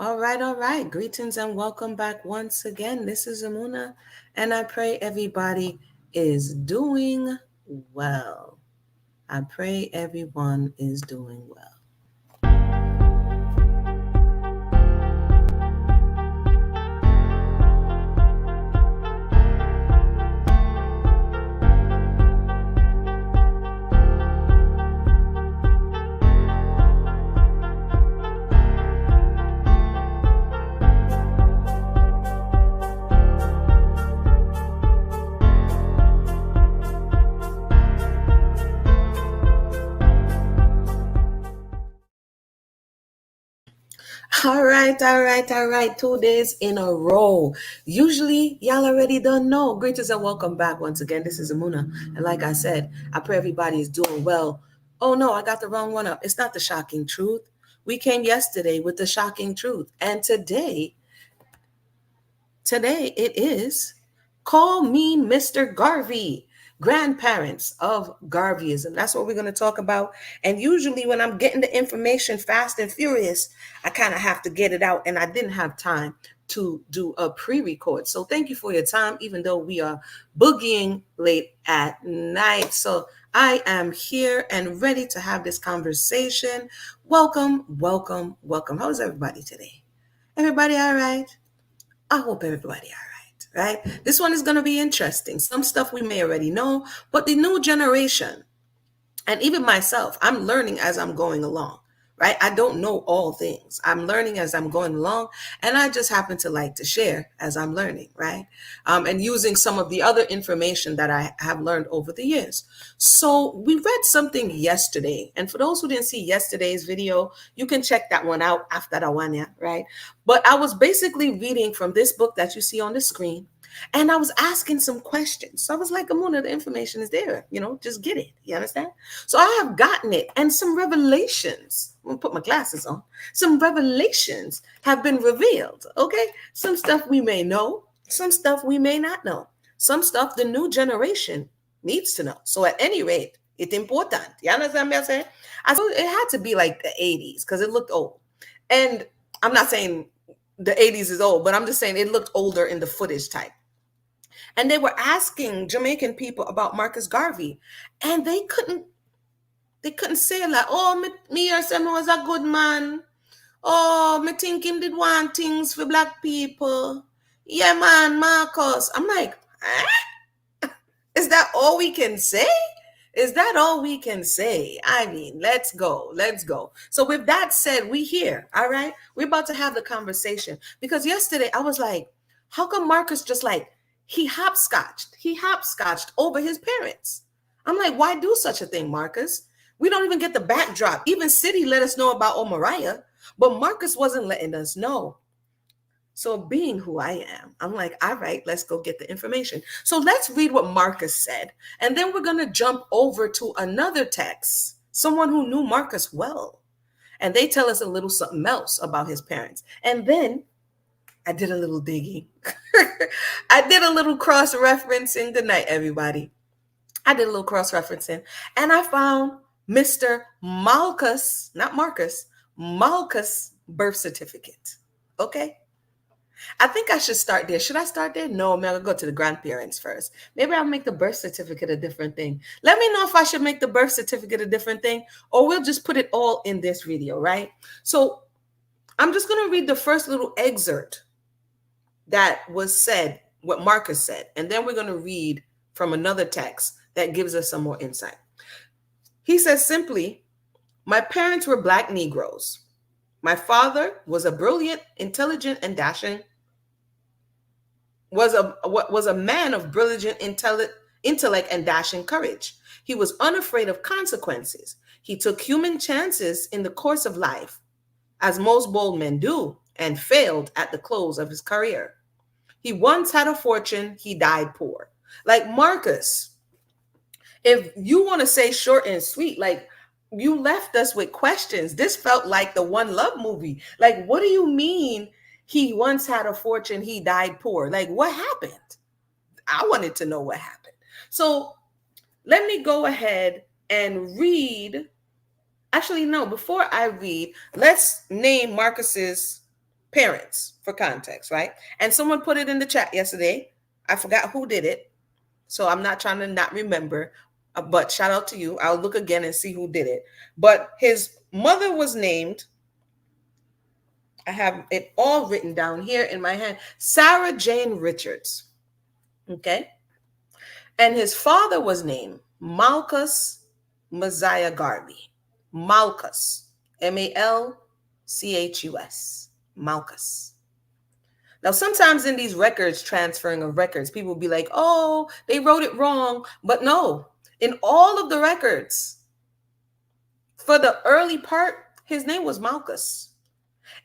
All right, all right. Greetings and welcome back once again. This is Amuna, and I pray everybody is doing well. I pray everyone is doing well. All right, all right, all right. 2 days in a row. Usually, y'all already don't know. Greetings and welcome back once again. This is Amuna. And like I said, I pray everybody is doing well. Oh no, I got the wrong one up. It's not the shocking truth. We came yesterday with the shocking truth. And today it is Call Me Mr. Garvey, grandparents of Garveyism. That's what we're going to talk about. And usually, when I'm getting the information fast and furious, I kind of have to get it out. And I didn't have time to do a pre record. So, thank you for your time, even though we are boogieing late at night. So, I am here and ready to have this conversation. Welcome, welcome, welcome. How's everybody today? Everybody all right? I hope everybody all right, right? This one is going to be interesting. Some stuff we may already know, but the new generation, and even myself, I'm learning as I'm going along, right? I don't know all things. I'm learning as I'm going along, and I just happen to like to share as I'm learning, right? And using some of the other information that I have learned over the years. So we read something yesterday, and for those who didn't see yesterday's video, you can check that one out after the one, yeah, right? But I was basically reading from this book that you see on the screen. And I was asking some questions. So I was like, Amuna, the information is there. Just get it. You understand? So I have gotten it. And some revelations, I'm going to put my glasses on. Some revelations have been revealed. Okay. Some stuff we may know, some stuff we may not know. Some stuff the new generation needs to know. So at any rate, it's important. You understand what I'm saying? I thought it had to be like the 80s because it looked old. And I'm not saying the 80s is old, but I'm just saying it looked older in the footage type. And they were asking Jamaican people about Marcus Garvey, and they couldn't say like, oh, me hear say was a good man. Oh, me think him did want things for black people. Yeah, man, Marcus. I'm like, is that all we can say? Is that all we can say? I mean, let's go. Let's go. So with that said, we here, all right? We're about to have the conversation. Because yesterday I was like, how come Marcus just like, he hopscotched over his parents? I'm like, why do such a thing, Marcus? We don't even get the backdrop. Even City let us know about Omariah, but Marcus wasn't letting us know. So being who I am, I'm like, all right, let's go get the information. So let's read what Marcus said. And then we're going to jump over to another text, someone who knew Marcus well. And they tell us a little something else about his parents. And then I did a little digging. I did a little cross-referencing. Good night, everybody. I did a little cross-referencing. And I found Mr. Malcus, not Marcus, Malcus birth certificate. Okay? I think I should start there. Should I start there? No, I'm going to go to the grandparents first. Maybe I'll make the birth certificate a different thing. Let me know if I should make the birth certificate a different thing, or we'll just put it all in this video, right? So I'm just going to read the first little excerpt that was said, what Marcus said, and then we're going to read from another text that gives us some more insight. He says simply, my parents were Black Negroes. My father was a brilliant, intelligent, and dashing, was a man of brilliant intellect and dashing courage. He was unafraid of consequences. He took human chances in the course of life, as most bold men do, and failed at the close of his career. He once had a fortune, he died poor. Like Marcus, if you want to say short and sweet, like you left us with questions. This felt like the One Love movie. Like, what do you mean he once had a fortune, he died poor? Like, what happened? I wanted to know what happened. So let me go ahead and read. Actually, no, before I read, let's name Marcus's parents for context, right? And someone put it in the chat yesterday. I forgot who did it, so I'm not trying to not remember, but shout out to you. I'll look again and see who did it. But his mother was named, I have it all written down here in my hand, Sarah Jane Richards. Okay. And his father was named Malcus Messiah Garvey. Malcus. Malchus. Malcus. Now, sometimes in these records, transferring of records, people will be like, oh, they wrote it wrong. But no, in all of the records, for the early part, his name was Malcus.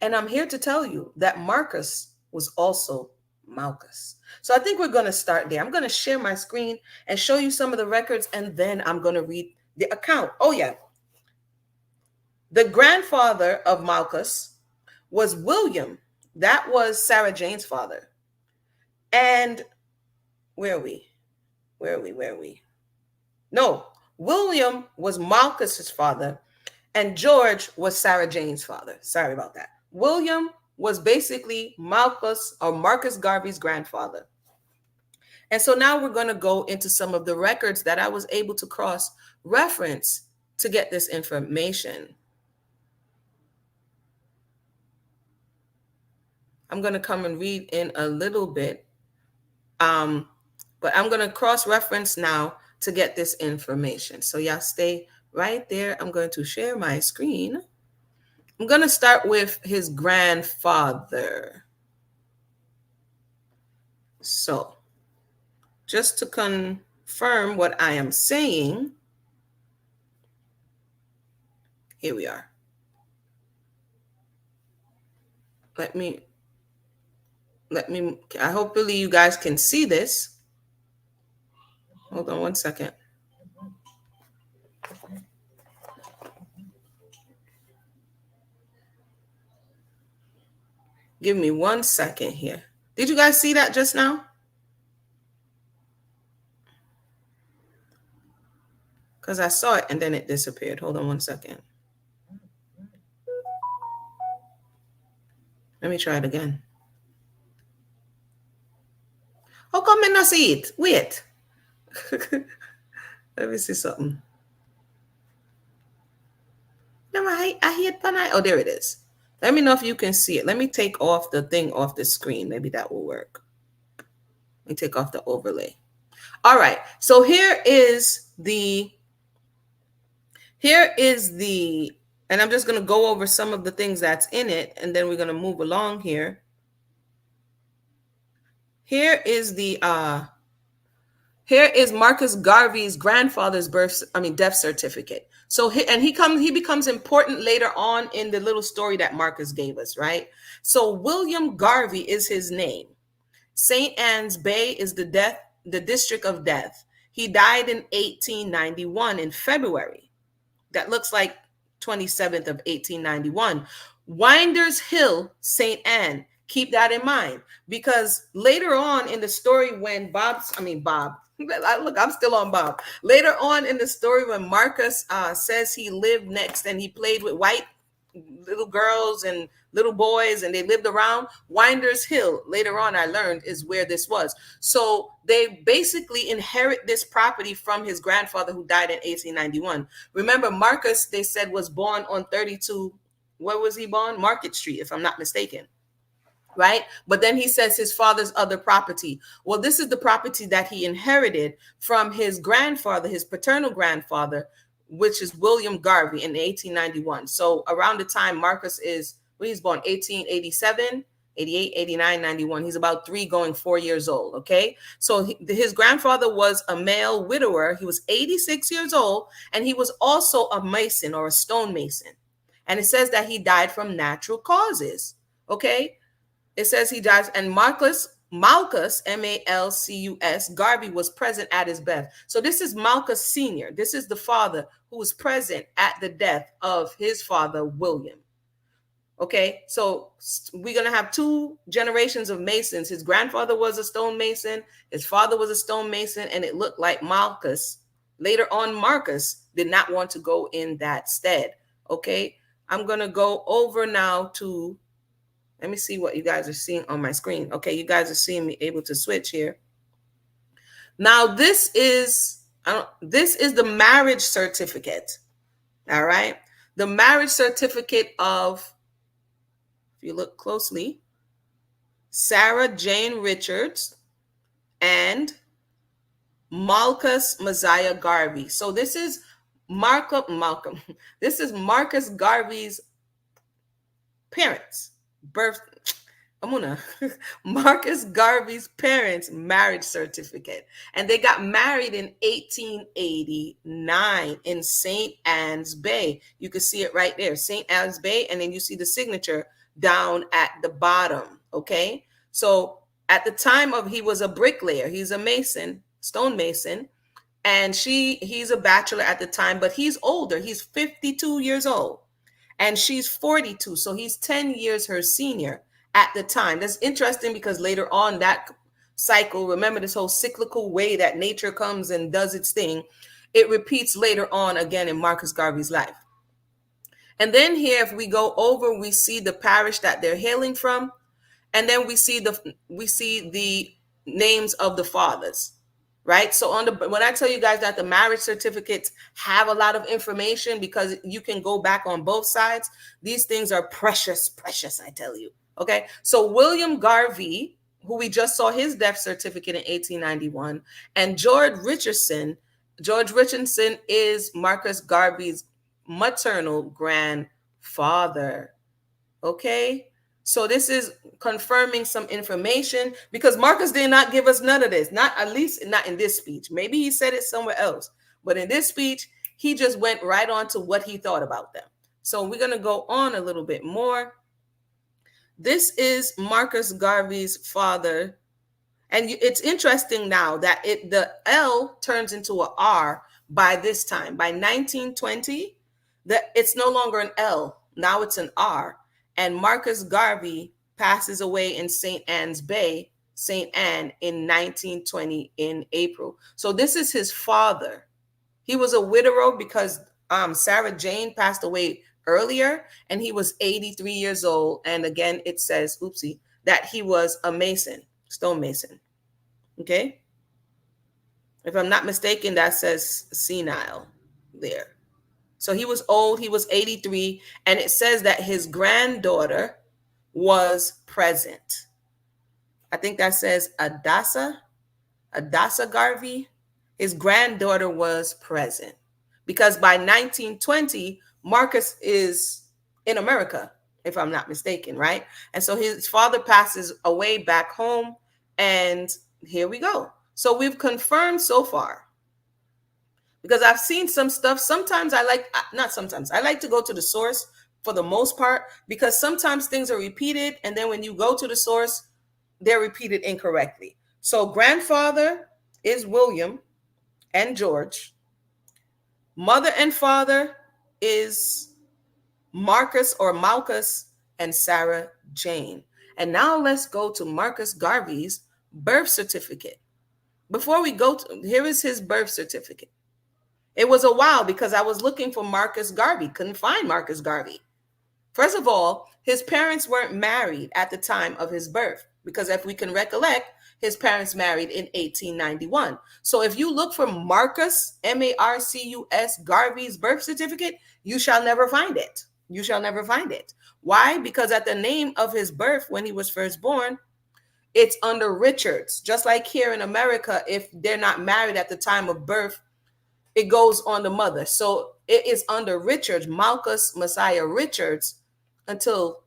And I'm here to tell you that Marcus was also Malcus. So I think we're going to start there. I'm going to share my screen and show you some of the records, and then I'm going to read the account. Oh, yeah. The grandfather of Malcus was William. That was Sarah Jane's father. And where are we? No, William was Malcus's father, and George was Sarah Jane's father. Sorry about that. William was basically Malcus or Marcus Garvey's grandfather. And so now we're going to go into some of the records that I was able to cross-reference to get this information. I'm going to come and read in a little bit, but I'm going to cross-reference now to get this information. So y'all stay right there. I'm going to share my screen. I'm going to start with his grandfather. So just to confirm what I am saying, here we are. Let me, I hopefully you guys can see this. Hold on one second. Give me 1 second here. Did you guys see that just now? Because I saw it and then it disappeared. Hold on 1 second. Let me try it again. How come I not see it? Wait. Let me see something. No, I hit panai. Oh, there it is. Let me know if you can see it. Let me take off the thing off the screen. Maybe that will work. Let me take off the overlay. All right. So here is the, and I'm just going to go over some of the things that's in it, and then we're going to move along here. Here is Marcus Garvey's grandfather's death certificate. So he becomes important later on in the little story that Marcus gave us, right? So William Garvey is his name. St. Anne's Bay is the district of death. He died in 1891 in February. That looks like 27th of 1891. Winders Hill, St. Anne. Keep that in mind, because later on in the story when Bob, look, I'm still on Bob. Later on in the story when Marcus says he lived next and he played with white little girls and little boys and they lived around, Winders Hill, later on I learned, is where this was. So they basically inherit this property from his grandfather who died in 1891. Remember, Marcus, they said, was born on 32, where was he born? Market Street, if I'm not mistaken. Right? But then he says his father's other property. Well, this is the property that he inherited from his grandfather, his paternal grandfather, which is William Garvey in 1891. So around the time Marcus is, when he's born, 1887, 88, 89, 91. He's about 3 going 4 years old. Okay. So his grandfather was a male widower. He was 86 years old, and he was also a mason or a stonemason. And it says that he died from natural causes. Okay. It says he dies, and Malcus, Malcus, Garvey was present at his death. So this is Malcus Sr. This is the father who was present at the death of his father, William. Okay, so we're going to have 2 generations of Masons. His grandfather was a stonemason. His father was a stonemason, and it looked like Malcus, later on Marcus, did not want to go in that stead. Okay, I'm going to go over now to Let me see what you guys are seeing on my screen. Okay, you guys are seeing me able to switch here. Now this is the marriage certificate. All right. The marriage certificate of, if you look closely, Sarah Jane Richards and Malcus Messiah Garvey. So this is Malcolm. This is Marcus Garvey's parents' birth. Marcus Garvey's parents' marriage certificate. And they got married in 1889 in St. Anne's Bay. You can see it right there, St. Anne's Bay, and then you see the signature down at the bottom, okay? So at the time of, he was a bricklayer, he's a mason, stonemason, and he's a bachelor at the time, but he's older, he's 52 years old, and she's 42, so he's 10 years her senior at the time. That's interesting because later on that cycle, remember this whole cyclical way that nature comes and does its thing, it repeats later on again in Marcus Garvey's life. And then here, if we go over, we see the parish that they're hailing from, and then we see the names of the fathers, right? So when I tell you guys that the marriage certificates have a lot of information because you can go back on both sides, these things are precious, precious, I tell you. Okay, so William Garvey, who we just saw his death certificate in 1891, and George Richardson is Marcus Garvey's maternal grandfather. Okay, so this is confirming some information because Marcus did not give us none of this, at least not in this speech. Maybe he said it somewhere else, but in this speech, he just went right on to what he thought about them. So we're going to go on a little bit more. This is Marcus Garvey's father. And it's interesting now that the L turns into an R by this time. By 1920, it's no longer an L. Now it's an R. And Marcus Garvey passes away in St. Anne's Bay, St. Anne, in 1920 in April. So this is his father. He was a widower because Sarah Jane passed away earlier, and he was 83 years old. And again, it says, oopsie, that he was a mason, stonemason. Okay. If I'm not mistaken, that says senile there. So he was old, he was 83, and it says that his granddaughter was present. I think that says Adassa Garvey. His granddaughter was present because by 1920, Marcus is in America, if I'm not mistaken, right? And so his father passes away back home, and here we go. So we've confirmed so far, because I've seen some stuff. Sometimes I like to go to the source for the most part, because sometimes things are repeated, and then when you go to the source, they're repeated incorrectly. So grandfather is William and George. Mother and father is Marcus or Malcus and Sarah Jane. And now let's go to Marcus Garvey's birth certificate. Before we go here is his birth certificate. It was a while because I was looking for Marcus Garvey, couldn't find Marcus Garvey. First of all, his parents weren't married at the time of his birth, because if we can recollect, his parents married in 1891. So if you look for Marcus, Marcus Garvey's birth certificate, you shall never find it. You shall never find it. Why? Because at the name of his birth, when he was first born, it's under Richards. Just like here in America, if they're not married at the time of birth, it goes on the mother. So it is under Richards, Malcus Messiah Richards, until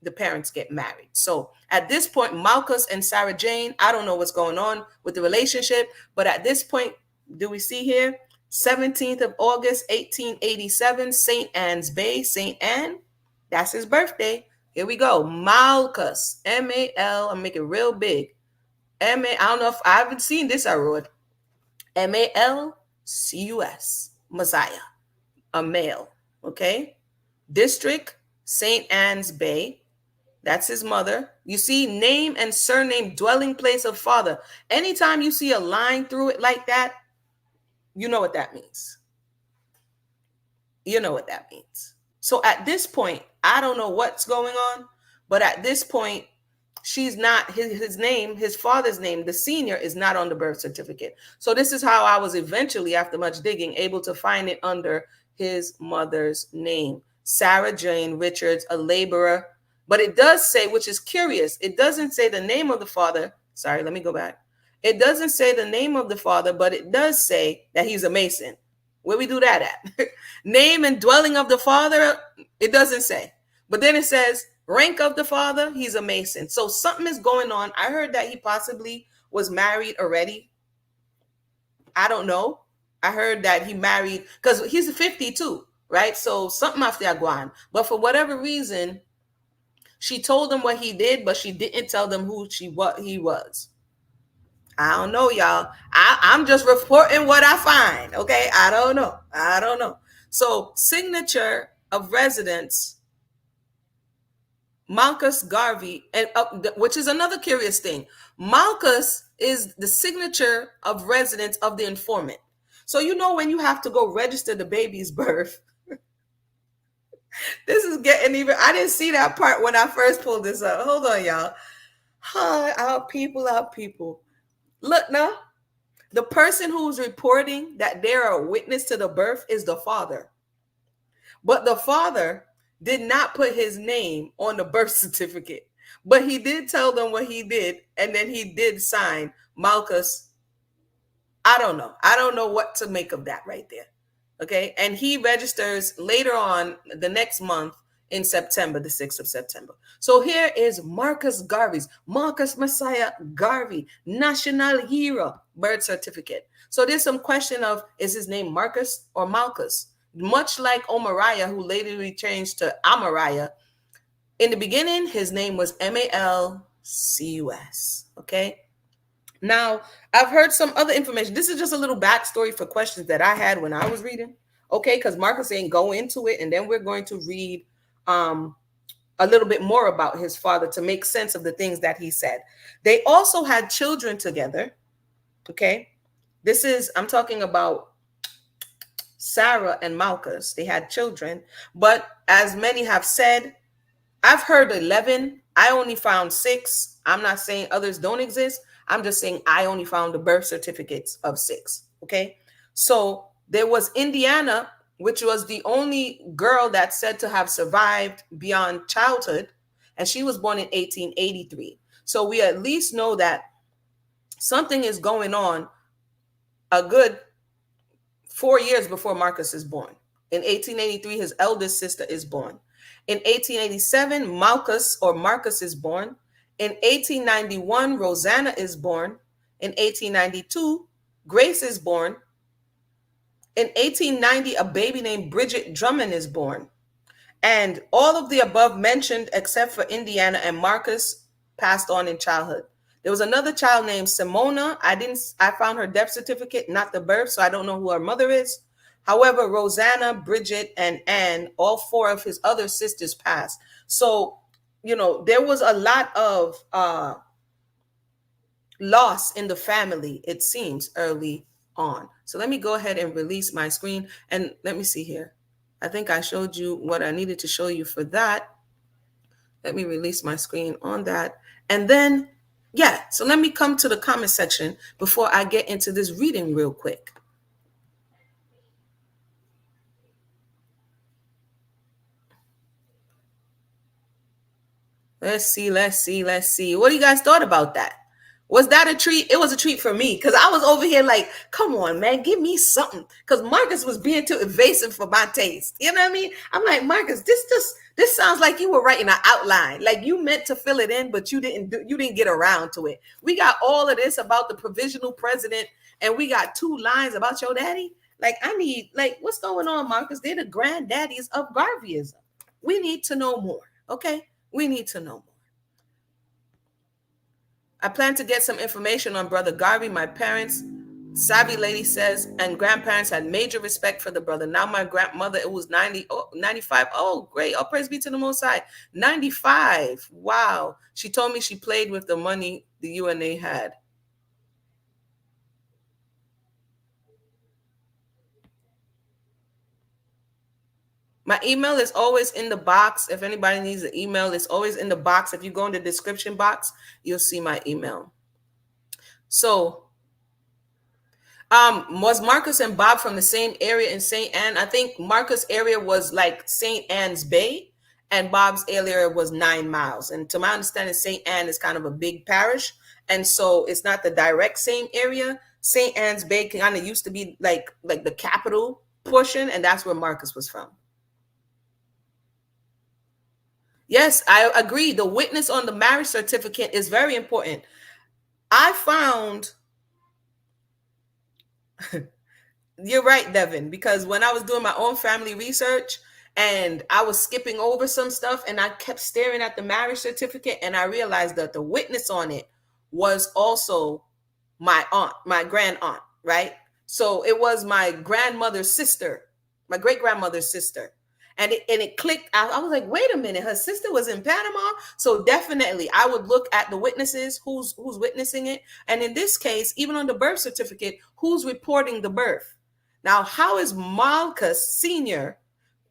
the parents get married. So at this point, Malcus and Sarah Jane, I don't know what's going on with the relationship, but at this point, do we see here? 17th of August, 1887, St. Anne's Bay, St. Anne. That's his birthday. Here we go. Malcus, M-A-L, I'm making it real big. I don't know if I haven't seen this, I wrote M-A-L-C-U-S, Messiah, a male, okay? District, St. Anne's Bay. That's his mother. You see name and surname, dwelling place of father. Anytime you see a line through it like that, you know what that means. You know what that means. So at this point, I don't know what's going on, But at this point, she's not his name, his father's name, the senior, is not on the birth certificate. So this is how I was eventually, after much digging, able to find it under his mother's name, Sarah Jane Richards, a laborer. But it does say, which is curious, it doesn't say the name of the father. Sorry, let me go back. It doesn't say the name of the father, but it does say that he's a Mason. Where we do that at? Name and dwelling of the father, it doesn't say. But then it says rank of the father, he's a Mason. So something is going on. I heard that he possibly was married already. I don't know. I heard that he married because he's 52, right? So something after Aguan. But for whatever reason, she told him what he did, but she didn't tell them what he was. I don't know, y'all. I'm just reporting what I find. Okay. I don't know. So signature of residence, Malcus Garvey, and which is another curious thing. Malcus is the signature of residence of the informant. So when you have to go register the baby's birth, this is getting even. I didn't see that part when I first pulled this up. Hold on, y'all. Our people. Look now. The person who's reporting that they're a witness to the birth is the father. But the father did not put his name on the birth certificate. But he did tell them what he did, and then he did sign Malcus. I don't know. I don't know what to make of that right there. Okay. And he registers later on the next month in September, the 6th of September. So here is Marcus Garvey's, Marcus Messiah Garvey, national hero birth certificate. So there's some question of, is his name Marcus or Malcus? Much like Omariah, who later changed to Amariah. In the beginning, his name was Malcus. Okay. Now, I've heard some other information. This is just a little backstory for questions that I had when I was reading. Okay, because Marcus ain't go into it, and then we're going to read a little bit more about his father to make sense of the things that he said. They also had children together. Okay, I'm talking about Sarah and Malcus. They had children, but as many have said, I've heard 11. I only found 6. I'm not saying others don't exist. I'm just saying I only found the birth certificates of 6. Okay. So there was Indiana, which was the only girl that's said to have survived beyond childhood. And she was born in 1883. So we at least know that something is going on a good 4 years before Marcus is born. In 1883, his eldest sister is born. In 1887, Marcus is born. In 1891, Rosanna is born. In 1892, Grace is born. In 1890, a baby named Bridget Drummond is born. And all of the above mentioned, except for Indiana and Marcus, passed on in childhood. There was another child named Simona. I found her death certificate, not the birth, so I don't know who her mother is. However, Rosanna, Bridget, and Anne, all 4 of his other sisters passed. So, there was a lot of loss in the family, it seems, early on. So let me go ahead and release my screen. And let me see here. I think I showed you what I needed to show you for that. Let me release my screen on that. And then, so let me come to the comment section before I get into this reading real quick. Let's see. What do you guys thought about that? Was that a treat? It was a treat for me because I was over here like, come on, man, give me something. Because Marcus was being too evasive for my taste. You know what I mean? I'm like, Marcus, this sounds like you were writing an outline. Like you meant to fill it in, but you didn't get around to it. We got all of this about the provisional president, and we got 2 lines about your daddy. Like, what's going on, Marcus? They're the granddaddies of Garveyism. We need to know more. Okay? We need to know more. I plan to get some information on Brother Garvey. My parents, savvy lady says, and grandparents had major respect for the brother. Now my grandmother, it was 95. Oh, great. All praise be to the Most High. 95. Wow. She told me she played with the money the UNA had. My email is always in the box. If anybody needs an email, it's always in the box. If you go in the description box, you'll see my email. So, was Marcus and Bob from the same area in St. Anne? I think Marcus' area was like St. Anne's Bay, and Bob's area was 9 miles. And to my understanding, St. Anne is kind of a big parish, and so it's not the direct same area. St. Anne's Bay kind of used to be like the capital portion, and that's where Marcus was from. Yes, I agree. The witness on the marriage certificate is very important. I found you're right, Devin, because when I was doing my own family research and I was skipping over some stuff and I kept staring at the marriage certificate and I realized that the witness on it was also my aunt, my grand aunt, right? So it was my grandmother's sister, my great grandmother's sister. And it clicked. I was like, wait a minute, her sister was in Panama. So definitely I would look at the witnesses, who's witnessing it. And in this case, even on the birth certificate, who's reporting the birth? Now, how is Malcus Sr.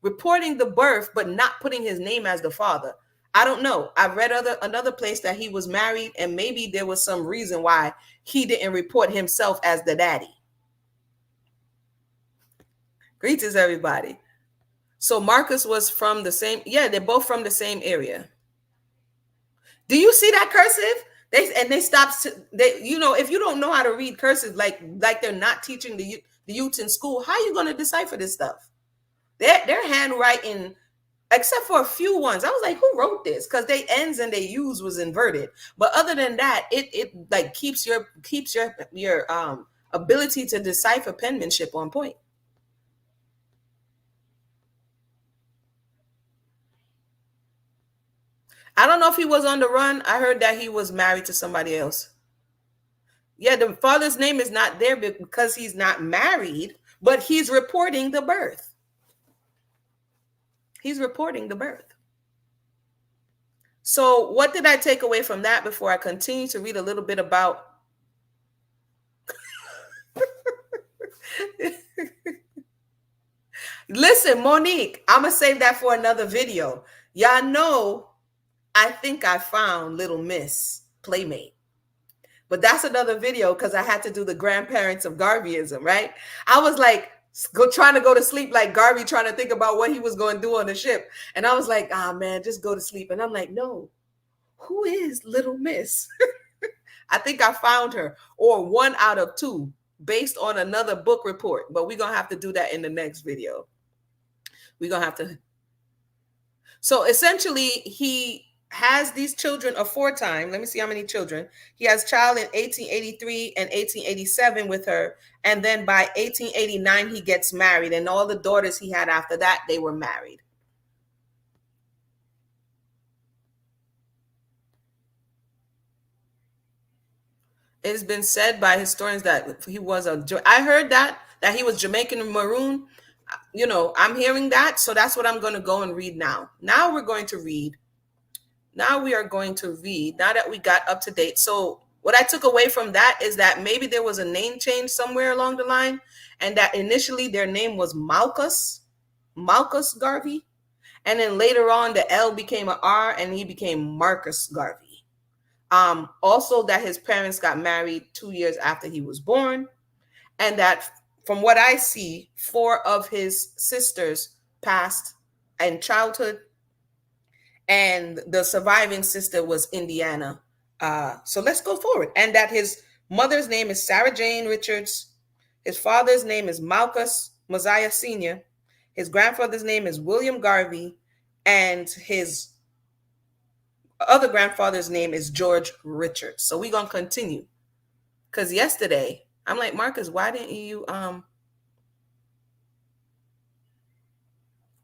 reporting the birth but not putting his name as the father? I don't know. I've read another place that he was married, and maybe there was some reason why he didn't report himself as the daddy. Greetings, everybody. So Marcus was from the same, yeah, they're both from the same area. Do you see that cursive? They stopped. They, if you don't know how to read cursive, like they're not teaching the youth in school, how are you going to decipher this stuff? Their handwriting, except for a few ones, I was like, who wrote this? Because they ends and they U's was inverted. But other than that, it like keeps your ability to decipher penmanship on point. I don't know if he was on the run. I heard that he was married to somebody else. Yeah, the father's name is not there because he's not married, but he's reporting the birth. He's reporting the birth. So what did I take away from that before I continue to read a little bit about Listen, Monique, I'm going to save that for another video. Y'all know I think I found Little Miss Playmate. But that's another video because I had to do the grandparents of Garveyism, right? I was like trying to go to sleep like Garvey, trying to think about what he was going to do on the ship. And I was like, man, just go to sleep. And I'm like, no, who is Little Miss? I think I found her, or 1 out of 2 based on another book report. But we're going to have to do that in the next video. We're going to have to. So essentially, he has these children aforetime. Let me see how many children. He has child in 1883 and 1887 with her. And then by 1889, he gets married. And all the daughters he had after that, they were married. It's been said by historians that he was I heard that he was Jamaican and maroon. I'm hearing that. So that's what I'm going to go and read now. Now we are going to read, now that we got up to date. So what I took away from that is that maybe there was a name change somewhere along the line, and that initially their name was Malcus Garvey. And then later on, the L became an R and he became Marcus Garvey. Also that his parents got married 2 years after he was born. And that from what I see, 4 of his sisters passed in childhood, and the surviving sister was Indiana. So let's go forward. And that his mother's name is Sarah Jane Richards. His father's name is Malcus Mosiah Sr. His grandfather's name is William Garvey. And his other grandfather's name is George Richards. So we're going to continue. Because yesterday, I'm like, Marcus, why didn't you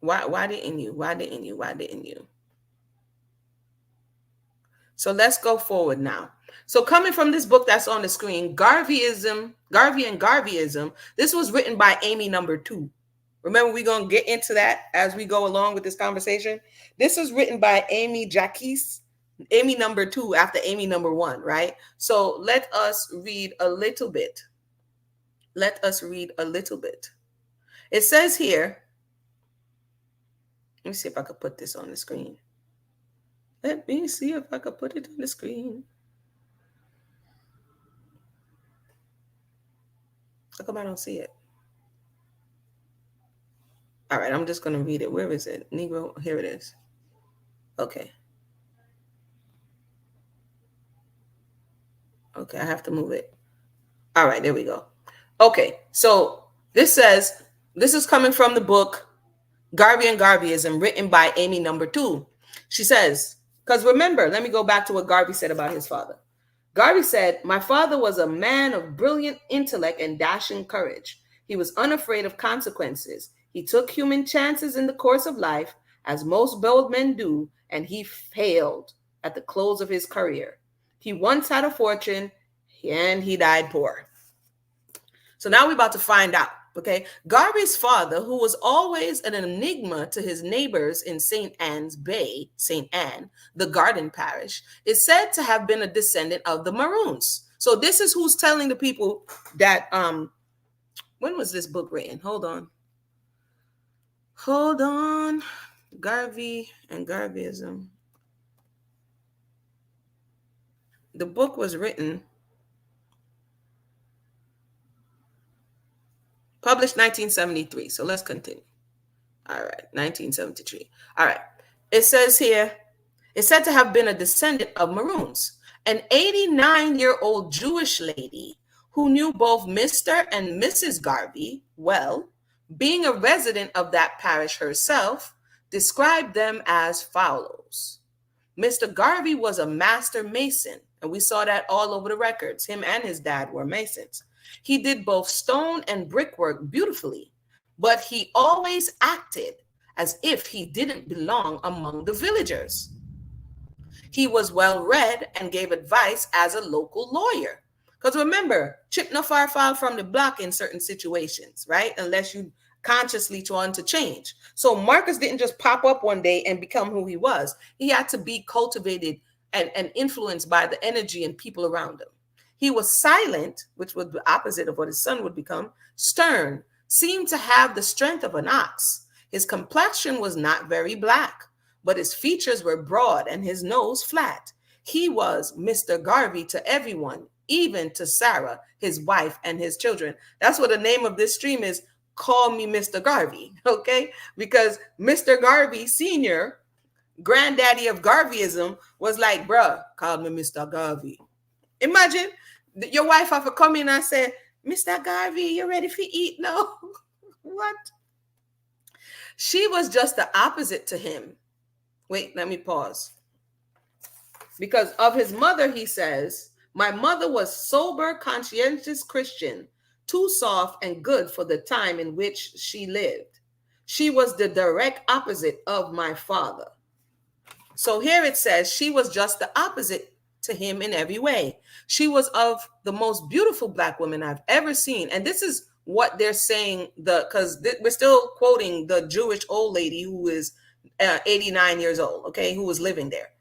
why didn't you? So let's go forward now. So coming from this book that's on the screen, Garveyism, Garvey and Garveyism, this was written by Amy number 2. Remember, we're going to get into that as we go along with this conversation. This was written by Amy Jacques, Amy number 2 after Amy number 1, right? So let us read a little bit. It says here, Let me see if I could put this on the screen. Let me see if I could put it on the screen. How come I don't see it? All right, I'm just going to read it. Where is it? Negro, here it is. Okay. Okay, I have to move it. All right, there we go. Okay, so this says, this is coming from the book Garvey and Garveyism, written by Amy Number 2. She says, because remember, let me go back to what Garvey said about his father. Garvey said, "My father was a man of brilliant intellect and dashing courage. He was unafraid of consequences. He took human chances in the course of life, as most bold men do, and he failed at the close of his career. He once had a fortune, and he died poor." So now we're about to find out, okay? Garvey's father, who was always an enigma to his neighbors in St. Anne's Bay, St. Anne, the Garden Parish, is said to have been a descendant of the Maroons. So this is who's telling the people that, when was this book written? Hold on. Garvey and Garveyism. The book was written, published 1973. So let's continue. All right, 1973. All right. It says here, it's said to have been a descendant of Maroons, an 89-year-old Jewish lady who knew both Mr. and Mrs. Garvey well, being a resident of that parish herself, described them as follows. Mr. Garvey was a master mason, and we saw that all over the records. Him and his dad were masons. He did both stone and brickwork beautifully, but he always acted as if he didn't belong among the villagers. He was well read and gave advice as a local lawyer. Because remember, chip no far fall from the block in certain situations, right? Unless you consciously trying to change. So Marcus didn't just pop up one day and become who he was. He had to be cultivated and influenced by the energy and people around him. He was silent, which was the opposite of what his son would become, stern, seemed to have the strength of an ox. His complexion was not very black, but his features were broad and his nose flat. He was Mr. Garvey to everyone, even to Sarah, his wife, and his children. That's what the name of this stream is, Call Me Mr. Garvey, okay? Because Mr. Garvey Sr., granddaddy of Garveyism, was like, bruh, call me Mr. Garvey. Imagine your wife have to come in and say, Mr. Garvey, you ready for eat now? What? She was just the opposite to him. Wait, let me pause. Because of his mother, he says, my mother was sober, conscientious Christian, too soft and good for the time in which she lived. She was the direct opposite of my father. So here it says she was just the opposite to him in every way. She was of the most beautiful black woman I've ever seen. And this is what they're saying, because we're still quoting the Jewish old lady who is 89 years old, okay, who was living there.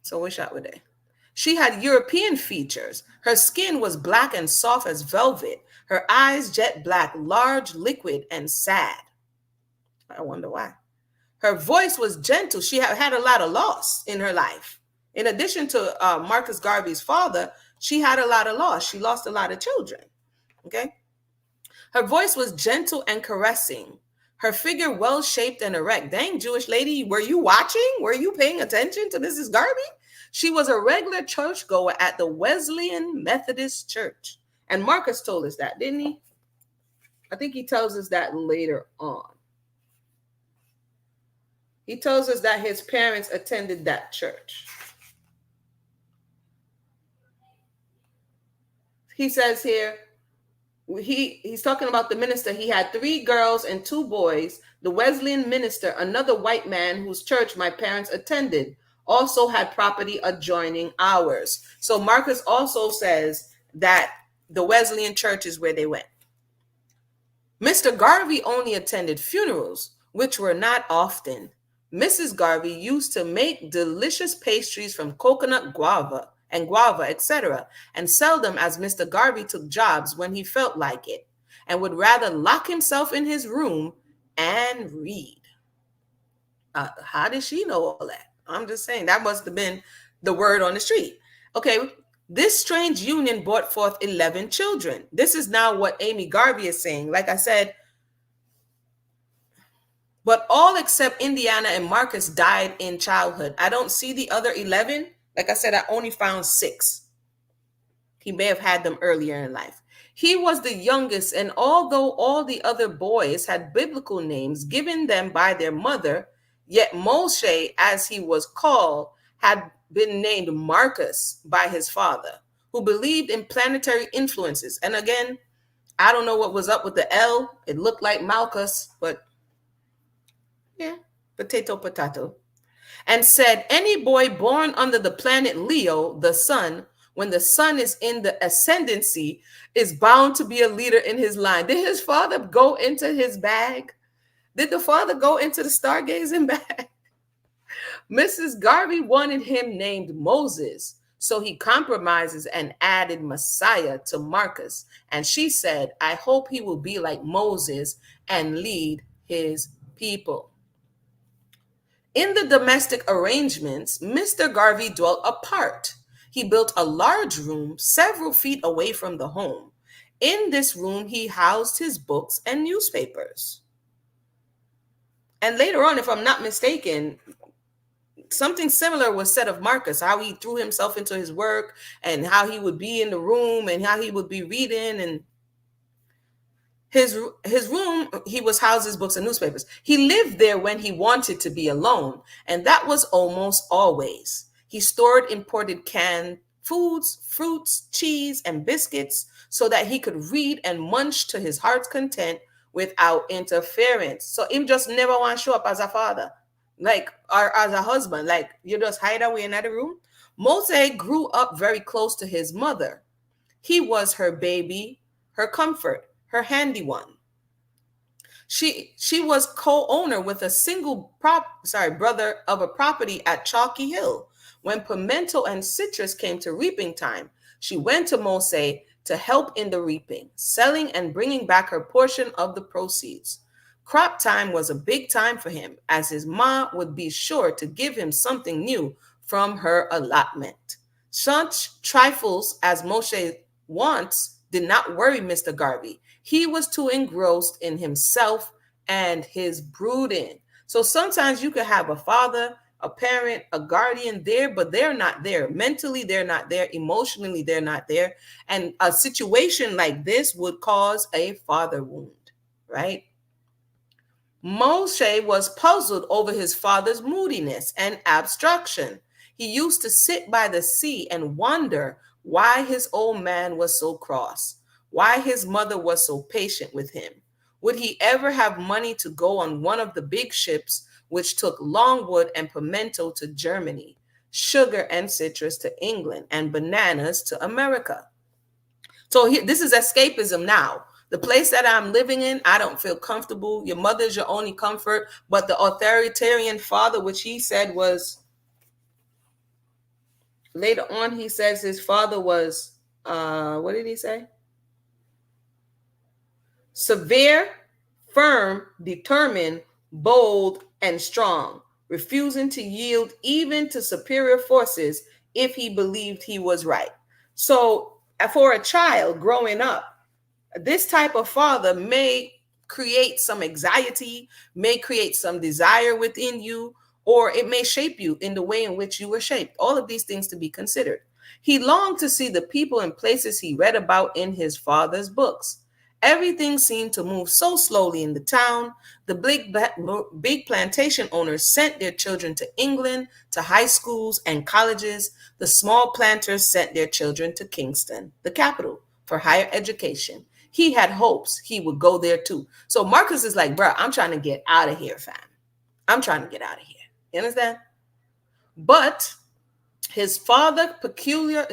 So which shot were they? She had European features. Her skin was black and soft as velvet. Her eyes jet black, large, liquid, and sad. I wonder why. Her voice was gentle. She had a lot of loss in her life. In addition to Marcus Garvey's father, she had a lot of loss. She lost a lot of children. Okay. Her voice was gentle and caressing. Her figure well-shaped and erect. Dang, Jewish lady, were you watching? Were you paying attention to Mrs. Garvey? She was a regular churchgoer at the Wesleyan Methodist Church. And Marcus told us that, didn't he? I think he tells us that later on. He tells us that his parents attended that church. He says here, he's talking about the minister. He had 3 girls and 2 boys. The Wesleyan minister, another white man whose church my parents attended, also had property adjoining ours. So Marcus also says that the Wesleyan church is where they went. Mr. Garvey only attended funerals, which were not often. Mrs. Garvey used to make delicious pastries from coconut guava, etc., and sell them as Mr. Garvey took jobs when he felt like it, and would rather lock himself in his room and read. How did she know all that? I'm just saying that must have been the word on the street. Okay, this strange union brought forth 11 children. This is now what Amy Garvey is saying. Like I said, but all except Indiana and Marcus died in childhood. I don't see the other 11. Like I said, I only found 6. He may have had them earlier in life. He was the youngest, and although all the other boys had biblical names given them by their mother, yet Moshe, as he was called, had been named Marcus by his father, who believed in planetary influences. And again, I don't know what was up with the L. It looked like Malcus, but yeah, potato, potato. And said, any boy born under the planet Leo, the sun, when the sun is in the ascendancy, is bound to be a leader in his line. Did his father go into his bag? Did the father go into the stargazing bag? Mrs. Garvey wanted him named Moses, so he compromises and added Messiah to Marcus. And she said, I hope he will be like Moses and lead his people. In the domestic arrangements, Mr. Garvey dwelt apart. He built a large room several feet away from the home. In this room, he housed his books and newspapers. And later on, if I'm not mistaken, something similar was said of Marcus, how he threw himself into his work and how he would be in the room and how he would be reading. And his room, he was housed his books and newspapers. He lived there when he wanted to be alone, and that was almost always. He stored imported canned foods, fruits, cheese, and biscuits so that he could read and munch to his heart's content without interference. So him just never want to show up as a father, like, or as a husband, like you just hide away in that room. Mose grew up very close to his mother. He was her baby, her comfort, her handy one. She was co-owner with a single brother of a property at Chalky Hill. When pimento and citrus came to reaping time, she went to Mose to help in the reaping, selling and bringing back her portion of the proceeds. Crop time was a big time for him, as his ma would be sure to give him something new from her allotment. Such trifles as Moshe wants did not worry Mr. Garvey. He was too engrossed in himself and his brooding. So sometimes you could have a father, a parent, a guardian there, but they're not there. Mentally, they're not there. Emotionally, they're not there. And a situation like this would cause a father wound, right? Moshe was puzzled over his father's moodiness and abstraction. He used to sit by the sea and wonder why his old man was so cross, why his mother was so patient with him. Would he ever have money to go on one of the big ships which took longwood and pimento to Germany, sugar and citrus to England, and bananas to America? So this is escapism now. The place that I'm living in, I don't feel comfortable. Your mother's your only comfort. But the authoritarian father, which he said was, later on, he says his father was, what did he say? Severe, firm, determined, bold, and strong, refusing to yield even to superior forces if he believed he was right. So for a child growing up, this type of father may create some anxiety, may create some desire within you, or it may shape you in the way in which you were shaped. All of these things to be considered. He longed to see the people and places he read about in his father's books. Everything seemed to move so slowly in the town. The big plantation owners sent their children to England, to high schools and colleges. The small planters sent their children to Kingston, the capital, for higher education. He had hopes he would go there too. So Marcus is like, bro, I'm trying to get out of here, fam. I'm trying to get out of here. You understand? But his father's peculiar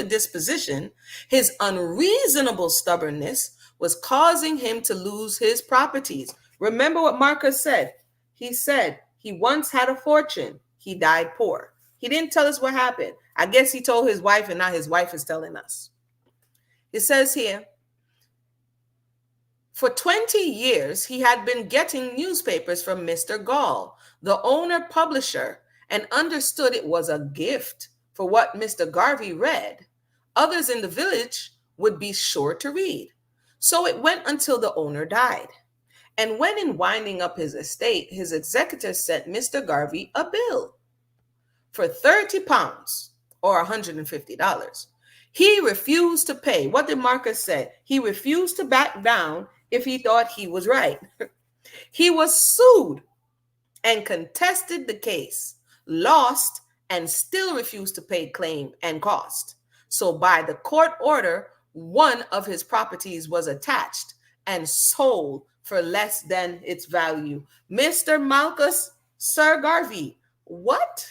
disposition, his unreasonable stubbornness was causing him to lose his properties. Remember what Marcus said. He said he once had a fortune. He died poor. He didn't tell us what happened. I guess he told his wife, and now his wife is telling us. It says here, For 20 years, he had been getting newspapers from Mr. Gall, the owner publisher, and understood it was a gift for what Mr. Garvey read. Others in the village would be sure to read. So it went until the owner died. And when in winding up his estate, his executors sent Mr. Garvey a bill for £30 or $150. He refused to pay. What did Malcus say? He refused to back down if he thought he was right. He was sued and contested the case, lost, and still refused to pay claim and cost. So by the court order, one of his properties was attached and sold for less than its value. Mr. Malcus, Sir Garvey, what?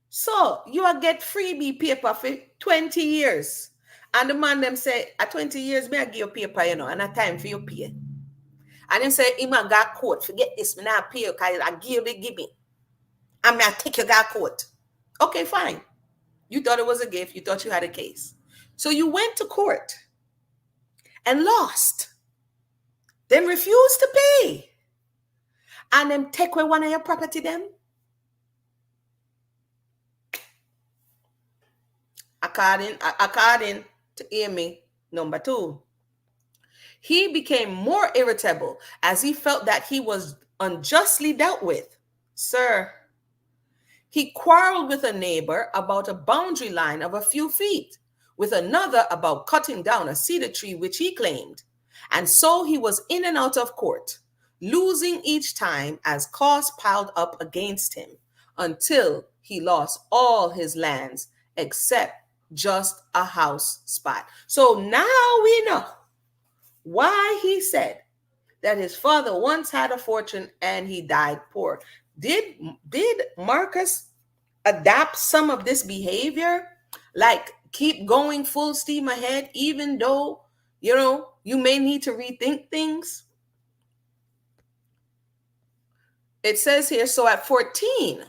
So you will get freebie paper for 20 years. And the man them say, at 20 years, may I give you paper, and a time for you pay. And him say, him a got court. Forget this, me not pay you, because I give you, give me. And me I take your got court. Okay, fine. You thought it was a gift. You thought you had a case. So you went to court and lost. Then refused to pay. And them take away one of your property them. According to Amy, number 2, he became more irritable as he felt that he was unjustly dealt with. Sir, he quarreled with a neighbor about a boundary line of a few feet, with another about cutting down a cedar tree which he claimed. And so he was in and out of court, losing each time as costs piled up against him, until he lost all his lands except just a house spot. So now we know why he said that his father once had a fortune and he died poor. Did Malcus adapt some of this behavior? Like keep going full steam ahead, even though, you may need to rethink things? It says here, so at 14,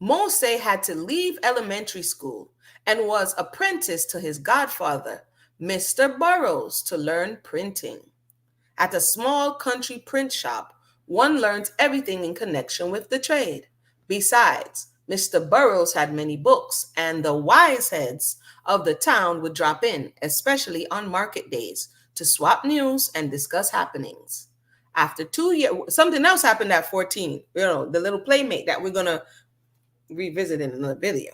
Mose had to leave elementary school and was apprenticed to his godfather, Mr. Burroughs, to learn printing. At a small country print shop, one learns everything in connection with the trade. Besides, Mr. Burroughs had many books, and the wise heads of the town would drop in, especially on market days, to swap news and discuss happenings. After 2 years, something else happened at 14, the little playmate that we're going to revisit in another video.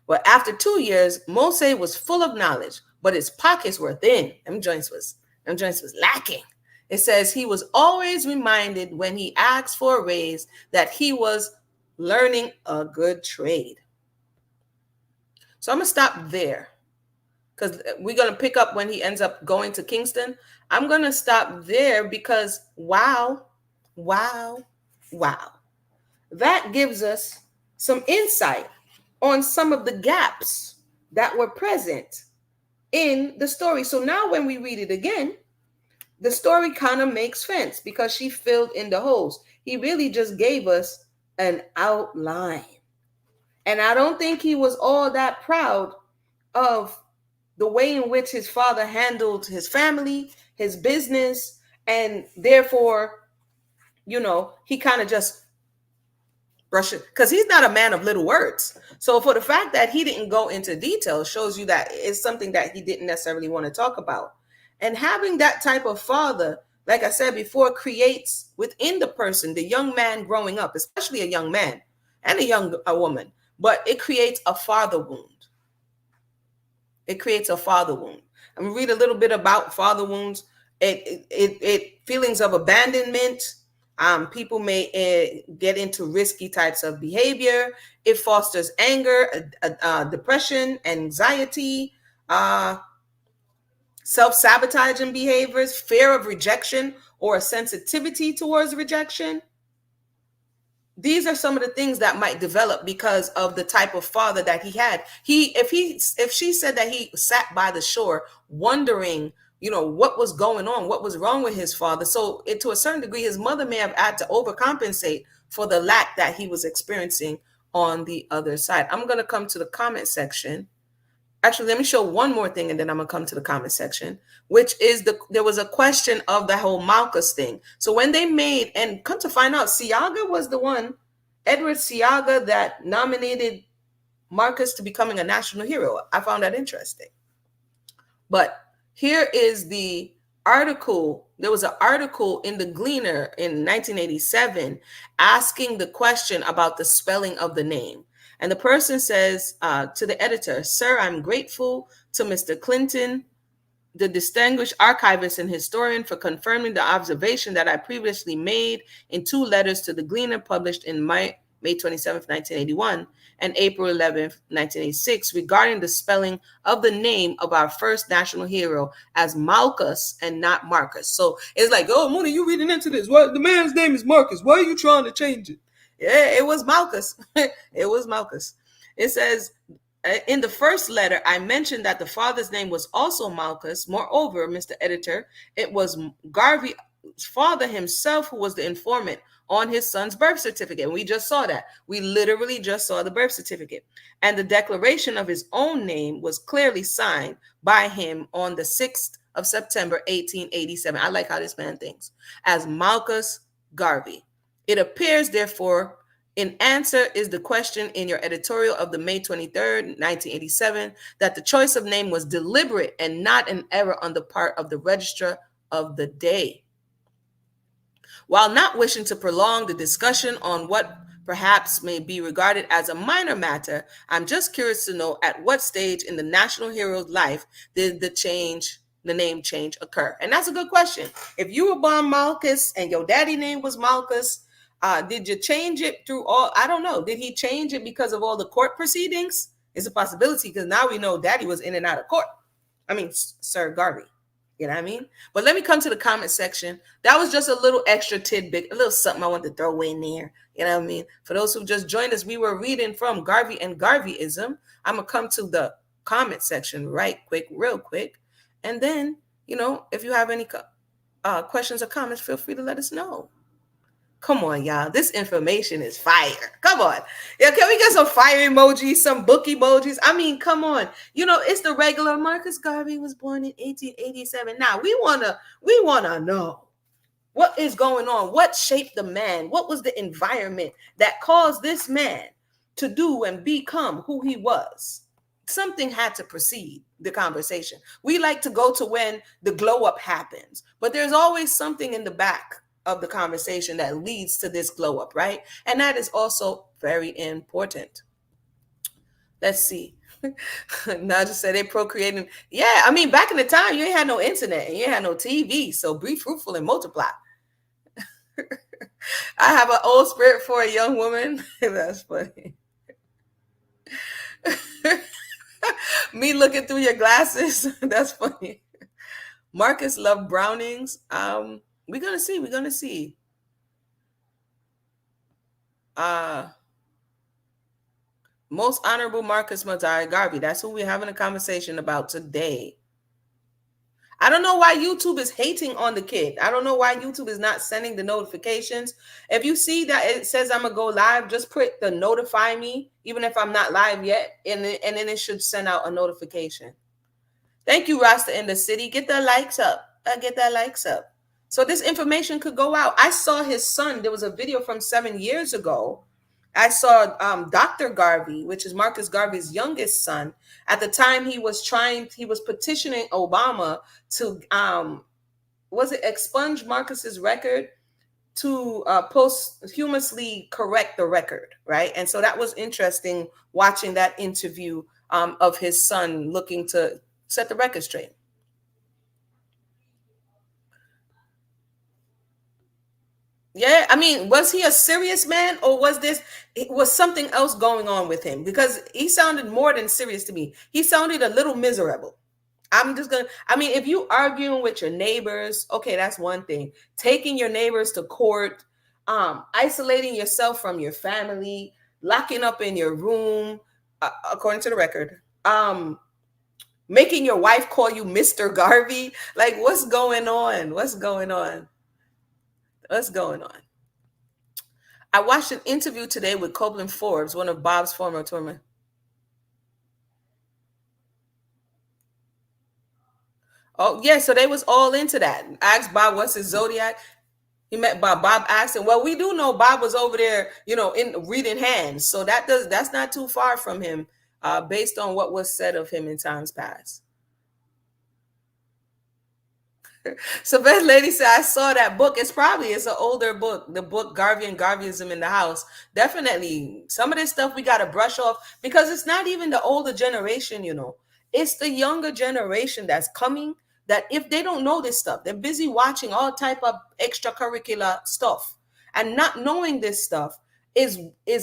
But after 2 years, Mose was full of knowledge, but his pockets were thin. Them joints was lacking. It says he was always reminded when he asked for a raise that he was learning a good trade. So I'm going to stop there because we're going to pick up when he ends up going to Kingston. I'm going to stop there because wow. That gives us some insight on some of the gaps that were present in the story. So now when we read it again, the story kind of makes sense because she filled in the holes. He really just gave us an outline. And I don't think he was all that proud of the way in which his father handled his family, his business, and therefore, he kind of just brush it because he's not a man of little words. So for the fact that he didn't go into detail shows you that it's something that he didn't necessarily want to talk about. And having that type of father, like I said before, creates within the person, the young man growing up, especially a young man and a woman, but it creates a father wound. It creates a father wound. I'm gonna read a little bit about father wounds. It feelings of abandonment. People may get into risky types of behavior. It fosters anger, depression, anxiety, self-sabotaging behaviors, fear of rejection, or a sensitivity towards rejection. These are some of the things that might develop because of the type of father that he had. If she said that he sat by the shore wondering, what was going on, what was wrong with his father. So to a certain degree, his mother may have had to overcompensate for the lack that he was experiencing on the other side. I'm going to come to the comment section Actually, let me show one more thing and then I'm gonna come to the comment section, which is there was a question of the whole Malcus thing. So when they made, and come to find out, Siaga was the one, Edward Siaga, that nominated Marcus to becoming a national hero. I found that interesting. But here is the article. There was an article in the Gleaner in 1987 asking the question about the spelling of the name. And the person says to the editor, "Sir, I'm grateful to Mr. Clinton, the distinguished archivist and historian, for confirming the observation that I previously made in two letters to the Gleaner published in May 27th, 1981 and April 11th, 1986 regarding the spelling of the name of our first national hero as Malcus and not Marcus." So it's like, oh, Mooney, you reading into this. What? The man's name is Marcus. Why are you trying to change it? Yeah, it was Malcus. It was Malcus. It says, in the first letter, I mentioned that the father's name was also Malcus. Moreover, Mr. Editor, it was Garvey's father himself who was the informant on his son's birth certificate. And we just saw that. We literally just saw the birth certificate. And the declaration of his own name was clearly signed by him on the 6th of September, 1887. I like how this man thinks. As Malcus Garvey. It appears, therefore, in answer is the question in your editorial of the May 23rd, 1987, that the choice of name was deliberate and not an error on the part of the registrar of the day. While not wishing to prolong the discussion on what perhaps may be regarded as a minor matter, I'm just curious to know at what stage in the national hero's life did the name change occur? And that's a good question. If you were born Malcus and your daddy name was Malcus, did you change it through all? I don't know. Did he change it because of all the court proceedings? It's a possibility, because now we know daddy was in and out of court. I mean, Sir Garvey. You know what I mean? But let me come to the comment section. That was just a little extra tidbit, a little something I wanted to throw in there. You know what I mean? For those who just joined us, we were reading from Garvey and Garveyism. I'm going to come to the comment section real quick. And then, if you have any questions or comments, feel free to let us know. Come on, y'all. This information is fire. Come on. Yeah, can we get some fire emojis, some book emojis? I mean, come on. It's the regular Marcus Garvey was born in 1887. Now, we wanna know what is going on. What shaped the man? What was the environment that caused this man to do and become who he was? Something had to precede the conversation. We like to go to when the glow up happens, but there's always something in the back of the conversation that leads to this glow up, right? And that is also very important. Let's see. Naja said they procreating. Yeah, I mean, back in the time, you ain't had no internet and you ain't had no TV. So be fruitful and multiply. I have an old spirit for a young woman. That's funny. Me looking through your glasses. That's funny. Marcus loved Brownings. We're gonna see. Most Honorable Marcus Mazari Garvey. That's who we're having a conversation about today. I don't know why YouTube is hating on the kid. I don't know why YouTube is not sending the notifications. If you see that it says I'm gonna go live, just put the notify me, even if I'm not live yet, and then it should send out a notification. Thank you, Rasta in the city. Get the likes up. Get that likes up. So this information could go out. I saw his son. There was a video from 7 years ago. I saw Dr. Garvey, which is Marcus Garvey's youngest son. At the time, he was petitioning Obama to, expunge Marcus's record to posthumously correct the record, right? And so that was interesting watching that interview of his son looking to set the record straight. Yeah, I mean, was he a serious man, or was something else going on with him? Because he sounded more than serious to me. He sounded a little miserable. If you arguing with your neighbors, okay, that's one thing. Taking your neighbors to court, isolating yourself from your family, locking up in your room, according to the record, making your wife call you Mr. Garvey. Like, what's going on? What's going on? I watched an interview today with Copeland Forbes, one of Bob's former tournament. Oh yeah, so they was all into that. Asked Bob what's his zodiac. He met Bob. Bob asked him. Well, we do know Bob was over there, in reading hands. So that's not too far from him, based on what was said of him in times past. So Beth Lady said, I saw that book. It's an older book, the book Garvey and Garveyism in the House. Definitely some of this stuff we gotta brush off because it's not even the older generation. It's the younger generation that's coming that if they don't know this stuff, they're busy watching all type of extracurricular stuff. And not knowing this stuff is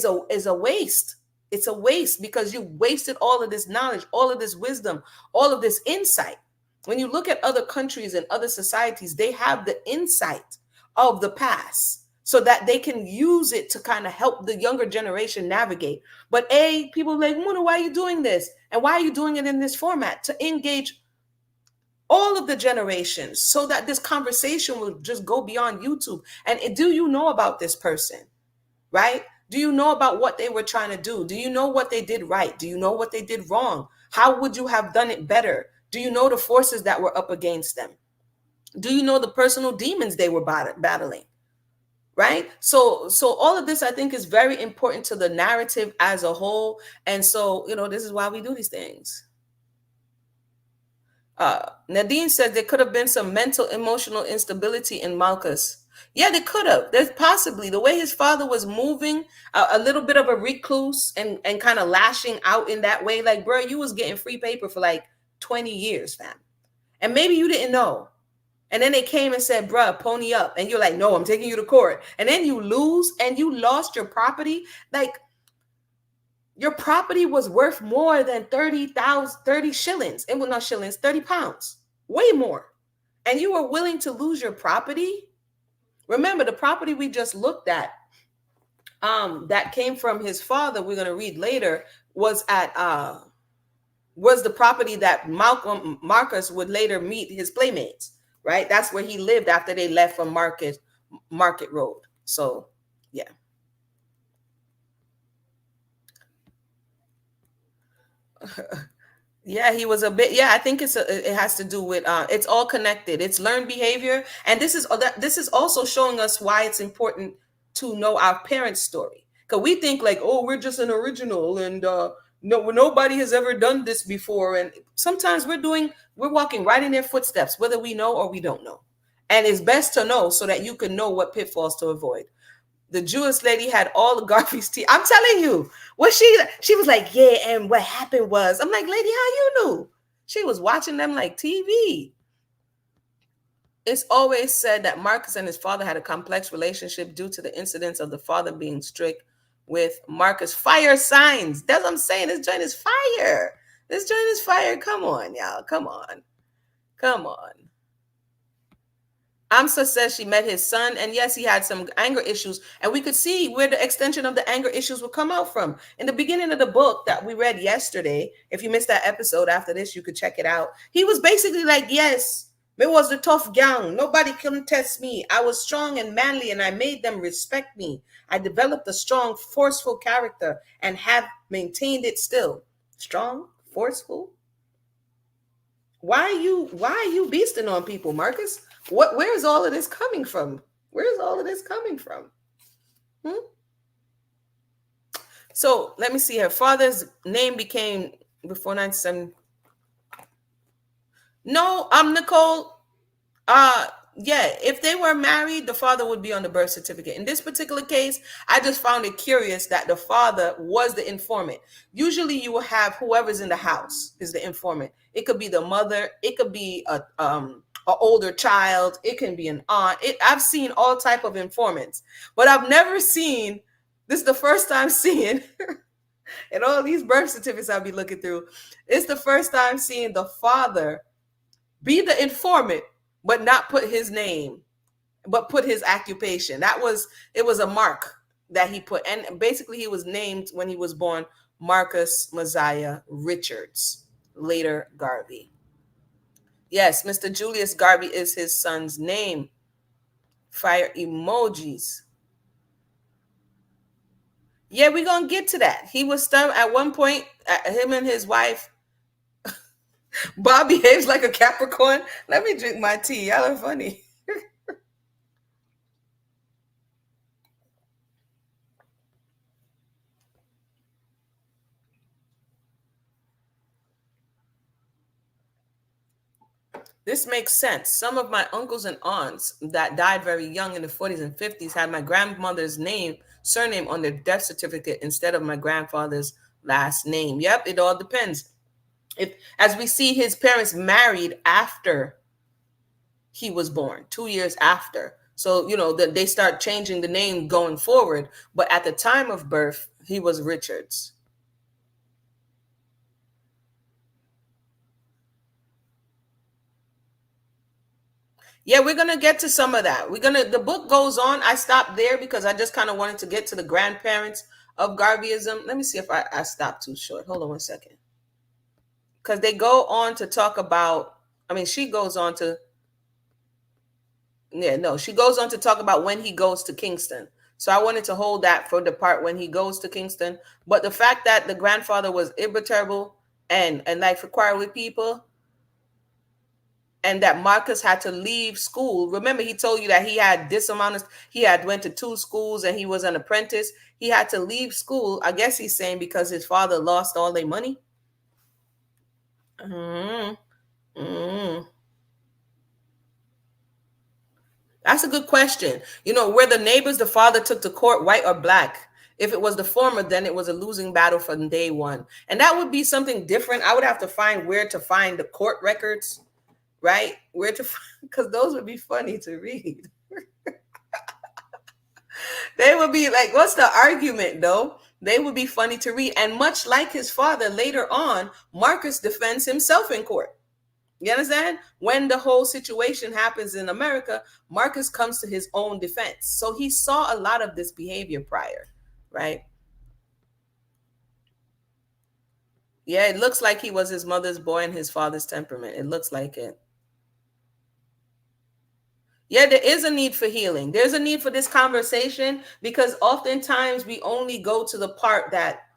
a waste. It's a waste because you wasted all of this knowledge, all of this wisdom, all of this insight. When you look at other countries and other societies, they have the insight of the past so that they can use it to kind of help the younger generation navigate. But people are like, Muna, why are you doing this? And why are you doing it in this format? To engage all of the generations so that this conversation will just go beyond YouTube. And do you know about this person? Right? Do you know about what they were trying to do? Do you know what they did right? Do you know what they did wrong? How would you have done it better? Do you know the forces that were up against them? Do you know the personal demons they were battling? Right? So all of this I think is very important to the narrative as a whole. And so, this is why we do these things. Nadine said there could have been some mental, emotional instability in Malcus. Yeah, they could have. There's possibly the way his father was moving, a little bit of a recluse and kind of lashing out in that way. Like, bro, you was getting free paper for like 20 years, fam. And maybe you didn't know. And then they came and said, bruh, pony up. And you're like, no, I'm taking you to court. And then you lose and you lost your property. Like, your property was worth more than 30 shillings. It was not shillings, 30 pounds, way more. And you were willing to lose your property. Remember, the property we just looked at, that came from his father, we're going to read later, was the property that Marcus would later meet his playmates, right? That's where he lived after they left from Market Road. So, yeah. Yeah, he was a bit. Yeah, I think it has to do with it's all connected. It's learned behavior, and this is also showing us why it's important to know our parents' story. Because we think like, oh, we're just an original, and nobody has ever done this before. And sometimes we're walking right in their footsteps, whether we know or we don't know. And it's best to know so that you can know what pitfalls to avoid. The Jewish lady had all the Garvey's teeth. I'm telling you, she was like, yeah, and what happened was, I'm like, lady, how you knew? She was watching them like TV. It's always said that Marcus and his father had a complex relationship due to the incidents of the father being strict with Marcus. Fire signs. That's what I'm saying. This joint is fire. This joint is fire. Come on, y'all. Come on. Come on. Amsa says she met his son, and yes, he had some anger issues, and we could see where the extension of the anger issues would come out from. In the beginning of the book that we read yesterday, if you missed that episode after this, you could check it out. He was basically like, yes, it was the tough gang. Nobody can test me. I was strong and manly, and I made them respect me. I developed a strong, forceful character and have maintained it still. Strong, forceful? Why are you beasting on people, Marcus? Where's all of this coming from? Where's all of this coming from? So let me see. Her father's name became before 97. No, I'm Nicole. Yeah, if they were married, the father would be on the birth certificate. In this particular case, I just found it curious that the father was the informant. Usually you will have whoever's in the house is the informant. It could be the mother, it could be a older child, it can be an aunt. I've seen all type of informants, but I've never seen, this is the first time seeing and all these birth certificates I'll be looking through, it's the first time seeing the father be the informant but not put his name, but put his occupation. It was a mark that he put. And basically he was named when he was born, Marcus Mosiah Richards, later Garvey. Yes, Mr. Julius Garvey is his son's name. Fire emojis. Yeah, we're going to get to that. He was stunned at one point, him and his wife. Bob behaves like a Capricorn. Let me drink my tea. Y'all are funny. This makes sense. Some of my uncles and aunts that died very young in the 40s and 50s had my grandmother's surname on their death certificate instead of my grandfather's last name. Yep, it all depends. If, as we see, his parents married after he was born, 2 years after. So, that they start changing the name going forward. But at the time of birth, he was Richards. Yeah, we're gonna get to some of that. The book goes on. I stopped there because I just kind of wanted to get to the grandparents of Garveyism. Let me see if I stopped too short. Hold on one second. Because they go on to talk about, she goes on to, yeah, no, she goes on to talk about when he goes to Kingston. So I wanted to hold that for the part when he goes to Kingston. But the fact that the grandfather was imperturbable and like for choir with people, and that Malcus had to leave school. Remember, he told you that he had went to 2 schools and he was an apprentice. He had to leave school. I guess he's saying because his father lost all their money. Mm-hmm. Mm-hmm. That's a good question. Were the neighbors the father took to court white or black? If it was the former, then it was a losing battle from day one. And that would be something different. I would have to find where to find the court records, right? Where to find, because those would be funny to read. They would be like, what's the argument though? They would be funny to read. And much like his father, later on, Marcus defends himself in court. You understand? When the whole situation happens in America, Marcus comes to his own defense. So he saw a lot of this behavior prior, right? Yeah, it looks like he was his mother's boy and his father's temperament. It looks like it. Yeah, there is a need for healing. There's a need for this conversation because oftentimes we only go to the part that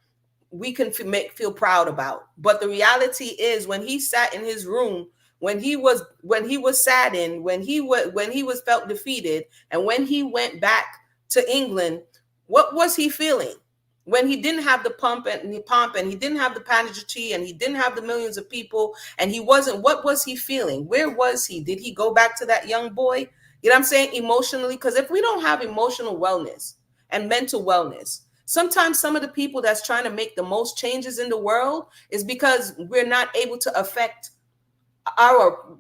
we can feel proud about. But the reality is, when he sat in his room, when he was saddened, when he was felt defeated, and when he went back to England, what was he feeling? When he didn't have the pomp and he didn't have the pageantry and he didn't have the millions of people and he wasn't, what was he feeling? Where was he? Did he go back to that young boy? You know what I'm saying? Emotionally, because if we don't have emotional wellness and mental wellness, sometimes some of the people that's trying to make the most changes in the world is because we're not able to affect our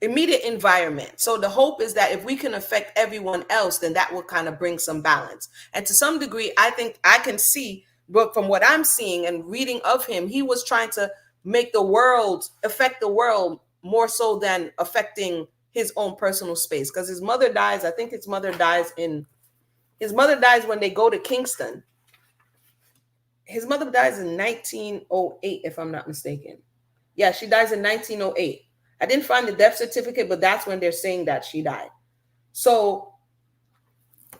immediate environment. So the hope is that if we can affect everyone else, then that will kind of bring some balance. And to some degree, I think I can see, but from what I'm seeing and reading of him, he was trying to affect the world more so than affecting his own personal space. Because his mother dies, I think his mother dies when they go to Kingston. His mother dies in 1908, if I'm not mistaken. Yeah, she dies in 1908. I didn't find the death certificate, but that's when they're saying that she died. So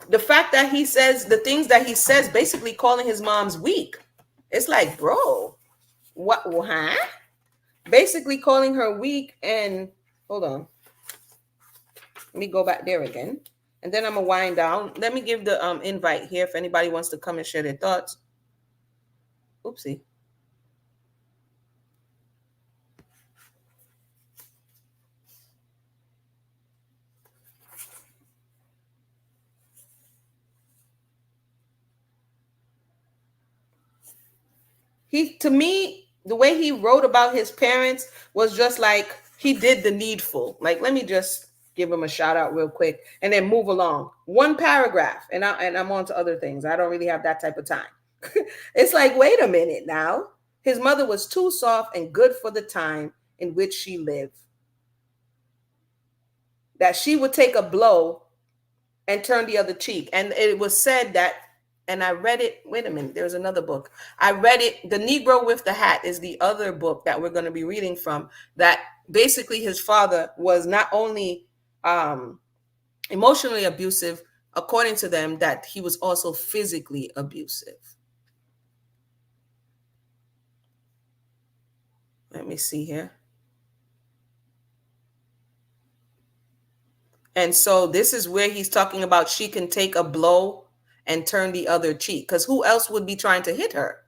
the fact that he says the things that he says, basically calling his mom's weak, it's like, bro, what, huh? Basically calling her weak. And hold on, let me go back there again, and then I'm gonna wind down. Let me give the invite here if anybody wants to come and share their thoughts. Oopsie. To me, the way he wrote about his parents was just like he did the needful. Like, let me just give him a shout out real quick and then move along. One paragraph, and I'm on to other things. I don't really have that type of time. It's like, wait a minute now. His mother was too soft and good for the time in which she lived. That she would take a blow and turn the other cheek. And it was said that, and I read it. Wait a minute, there's another book. I read it. The Negro with the Hat is the other book that we're going to be reading from. That basically his father was not only emotionally abusive, according to them, that he was also physically abusive. Let me see here. And so this is where he's talking about she can take a blow and turn the other cheek. Because who else would be trying to hit her?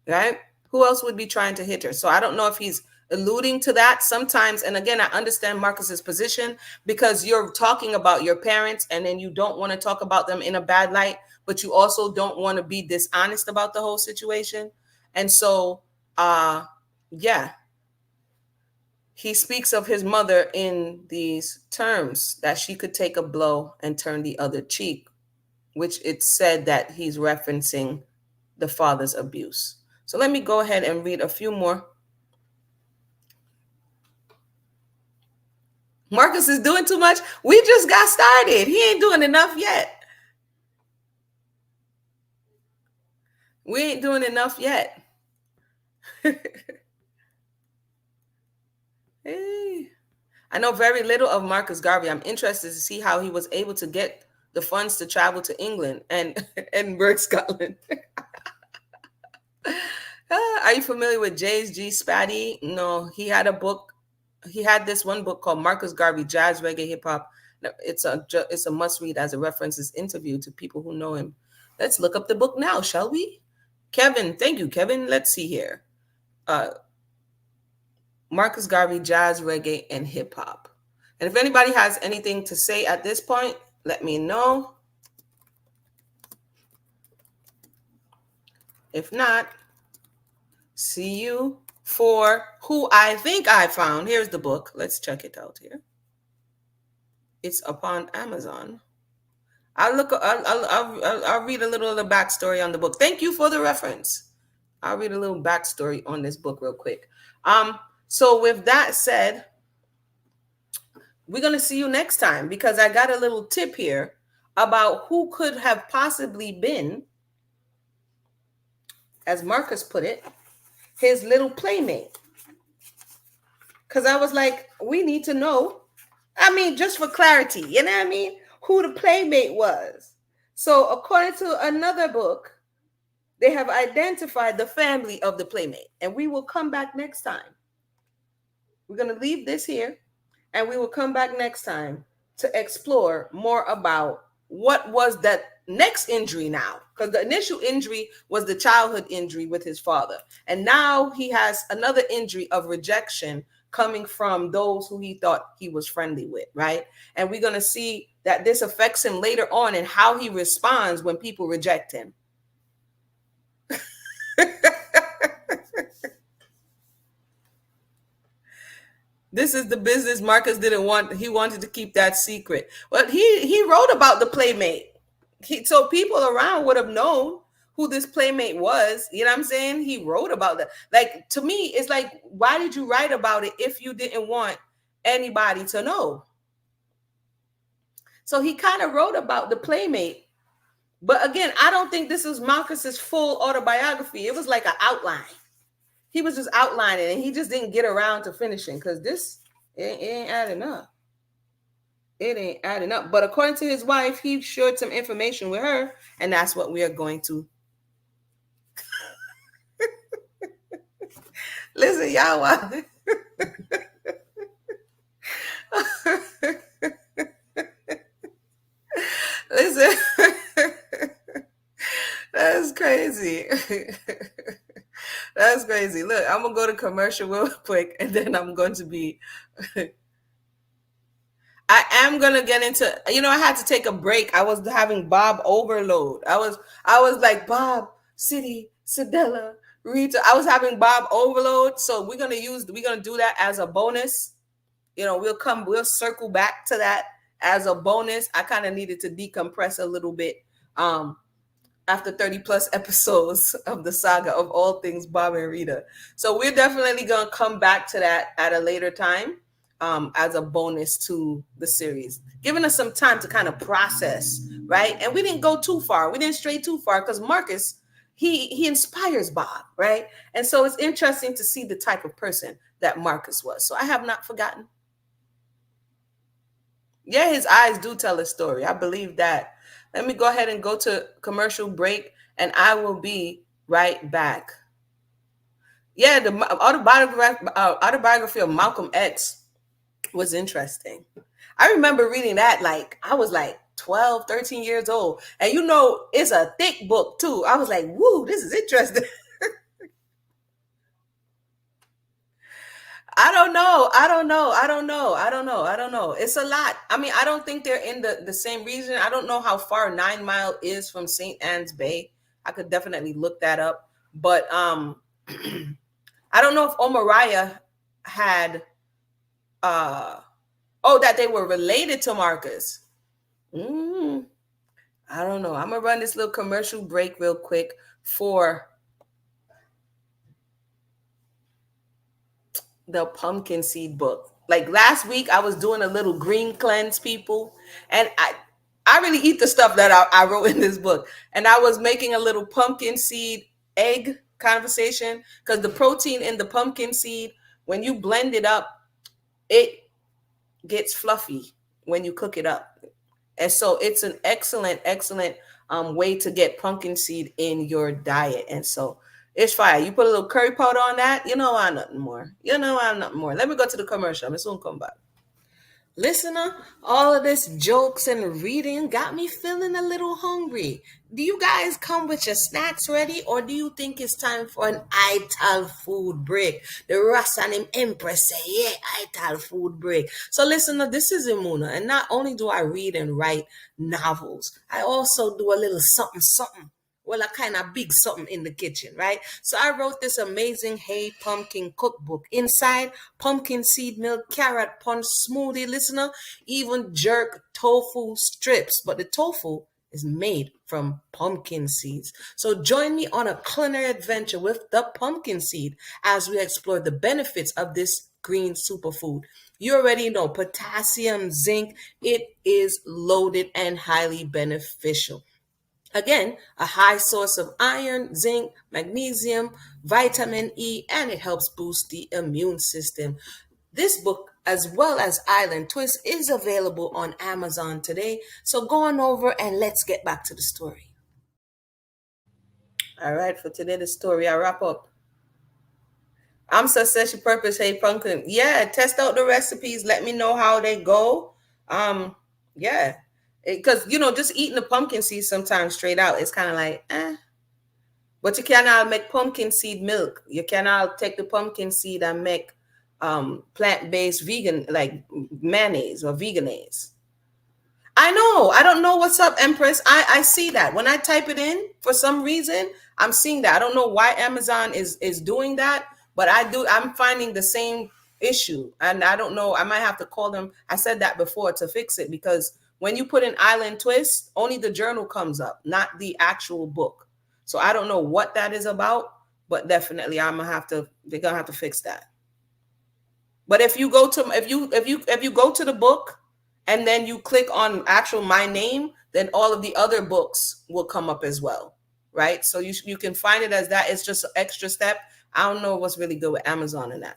Right? Who else would be trying to hit her? So I don't know if he's alluding to that sometimes. And again, I understand Marcus's position because you're talking about your parents and then you don't want to talk about them in a bad light, but you also don't want to be dishonest about the whole situation. And so, yeah, he speaks of his mother in these terms, that she could take a blow and turn the other cheek, which it's said that he's referencing the father's abuse. So let me go ahead and read a few more. Marcus is doing too much. We just got started. He ain't doing enough yet. We ain't doing enough yet. Hey. I know very little of Marcus Garvey. I'm interested to see how he was able to get the funds to travel to England and Edinburgh, Scotland. Are you familiar with James G. Spady? No, he had a book. He had this one book called Marcus Garvey, Jazz, Reggae, Hip Hop. It's a must read as it references interview to people who know him. Let's look up the book now, shall we? Kevin, thank you, Kevin. Let's see here. Marcus Garvey, Jazz, Reggae, and Hip Hop. And if anybody has anything to say at this point, let me know. If not, see you for who I think I found. Here's the book. Let's check it out here. It's upon Amazon. I'll read a little of the backstory on the book. Thank you for the reference. I'll read a little backstory on this book real quick. So with that said, we're going to see you next time because I got a little tip here about who could have possibly been, as Marcus put it, his little playmate. Because I was like, we need to know. I mean, just for clarity, you know what I mean? Who the playmate was. So according to another book, they have identified the family of the playmate. And we will come back next time. We're going to leave this here. And we will come back next time to explore more about what was that next injury now. Because the initial injury was the childhood injury with his father. And now he has another injury of rejection coming from those who he thought he was friendly with, right? And we're going to see that this affects him later on and how he responds when people reject him. This is the business Marcus didn't want. He wanted to keep that secret. But he wrote about the playmate. So people around would have known who this playmate was. You know what I'm saying? He wrote about that. Like, to me, it's like, why did you write about it if you didn't want anybody to know? So he kind of wrote about the playmate. But again, I don't think this is Marcus's full autobiography. It was like an outline. He was just outlining and he just didn't get around to finishing because this it ain't adding up. It ain't adding up. But according to his wife, he shared some information with her, and that's what we are going to. Listen, y'all. Listen. That's crazy. That's crazy. Look, I'm going to go to commercial real quick, and then I'm going to be... I am going to get into... I had to take a break. I was having Bob overload. I was like, Bob, City, Sedella, Rita. I was having Bob overload, so we're going to do that as a bonus. We'll circle back to that as a bonus. I kind of needed to decompress a little bit. After 30 plus episodes of the saga of all things Bob and Rita. So we're definitely going to come back to that at a later time as a bonus to the series, giving us some time to kind of process, right? And we didn't go too far. We didn't stray too far because Marcus, he inspires Bob, right? And so it's interesting to see the type of person that Marcus was. So I have not forgotten. Yeah, his eyes do tell a story. I believe that. Let me go ahead and go to commercial break, and I will be right back. Yeah, the autobiography of Malcolm X. was interesting. I remember reading that like I was like 12, 13 years old. And you know, it's a thick book too. I was like, woo, this is interesting. I don't know. I don't know. I don't know. I don't know. I don't know. It's a lot. I mean, I don't think they're in the same region. I don't know how far 9 Mile is from St. Anne's Bay. I could definitely look that up. But I don't know if Omaraya had oh, that they were related to Marcus. Mm, I don't know. I'm gonna run this little commercial break real quick for the pumpkin seed book. Like last week, I was doing a little green cleanse, people, and I really eat the stuff that I wrote in this book, and I was making a little pumpkin seed egg conversation because the protein in the pumpkin seed, when you blend it up, it gets fluffy when you cook it up. And so it's an excellent, excellent way to get pumpkin seed in your diet. And so it's fire. You put a little curry powder on that, you know I nothing more. You know I nothing more. Let me go to the commercial. I'm soon come back. Listener, all of this jokes and reading got me feeling a little hungry. Do you guys come with your snacks ready, or do you think it's time for an ital food break? The Russ and him Empress say, yeah, ital food break. So listener, this is Imuna, and not only do I read and write novels, I also do a little something, something. Well, a kind of big something in the kitchen, right? So I wrote this amazing Hey Pumpkin cookbook. Inside, pumpkin seed milk, carrot punch, smoothie, listener, even jerk tofu strips. But the tofu is made from pumpkin seeds. So join me on a culinary adventure with the pumpkin seed as we explore the benefits of this green superfood. You already know potassium, zinc, it is loaded and highly beneficial. Again, a high source of iron, zinc, magnesium, vitamin E, and it helps boost the immune system. This book, as well as Island Twist, is available on Amazon today. So go on over and let's get back to the story. All right, for today, the story, I wrap up. I'm Succession Purpose. Hey, Pumpkin. Yeah, test out the recipes. Let me know how they go. Yeah, because you know, just eating the pumpkin seeds sometimes straight out, it's kind of like, eh. But you cannot make pumpkin seed milk. You cannot take the pumpkin seed and make plant-based vegan like mayonnaise or veganese. I know. I don't know what's up, Empress. I see that. When I type it in, for some reason, I'm seeing that. I don't know why Amazon is doing that, but I'm finding the same issue. And I don't know. I might have to call them. I said that before to fix it because when you put in Island Twist, only the journal comes up, not the actual book. So I don't know what that is about, but definitely they're gonna have to fix that. But if you go to if you go to the book and then you click on actual my name, then all of the other books will come up as well, right? So you can find it as that. It's just an extra step. I don't know what's really good with Amazon and that.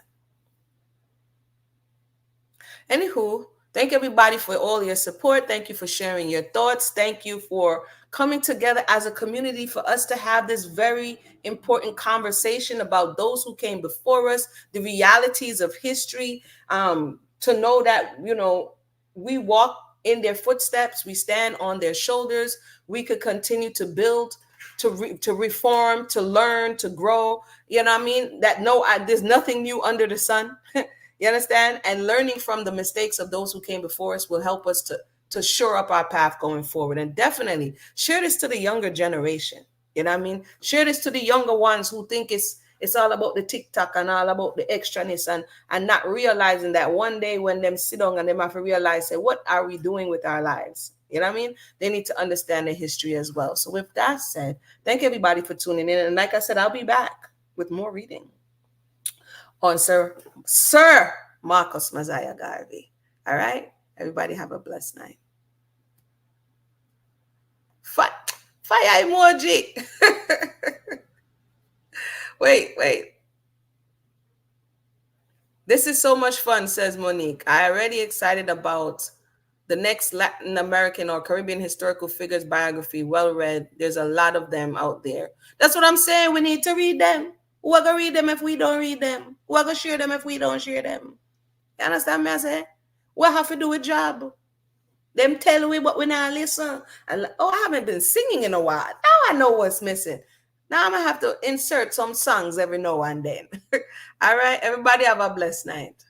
Anywho, thank everybody for all your support. Thank you for sharing your thoughts. Thank you for coming together as a community for us to have this very important conversation about those who came before us, the realities of history, to know that, you know, we walk in their footsteps, we stand on their shoulders, we could continue to build, to reform, to learn, to grow. You know what I mean? That there's nothing new under the sun. You understand? And learning from the mistakes of those who came before us will help us to shore up our path going forward. And definitely share this to the younger generation. You know what I mean? Share this to the younger ones who think it's all about the TikTok and all about the extraness and not realizing that one day when them sit down and them have to realize, say, what are we doing with our lives? You know what I mean? They need to understand the history as well. So with that said, thank everybody for tuning in. And like I said, I'll be back with more reading on Sir Marcus Messiah Garvey. All right? Everybody have a blessed night. Fire emoji. Wait. This is so much fun, says Monique. I already excited about the next Latin American or Caribbean historical figures biography. Well read. There's a lot of them out there. That's what I'm saying. We need to read them. Who are going to read them if we don't read them? Who are going to share them if we don't share them? You understand me, I say? What have to do with job? Them tell we but we not listen. And like, oh, I haven't been singing in a while. Now I know what's missing. Now I'm gonna have to insert some songs every now and then. All right, everybody have a blessed night.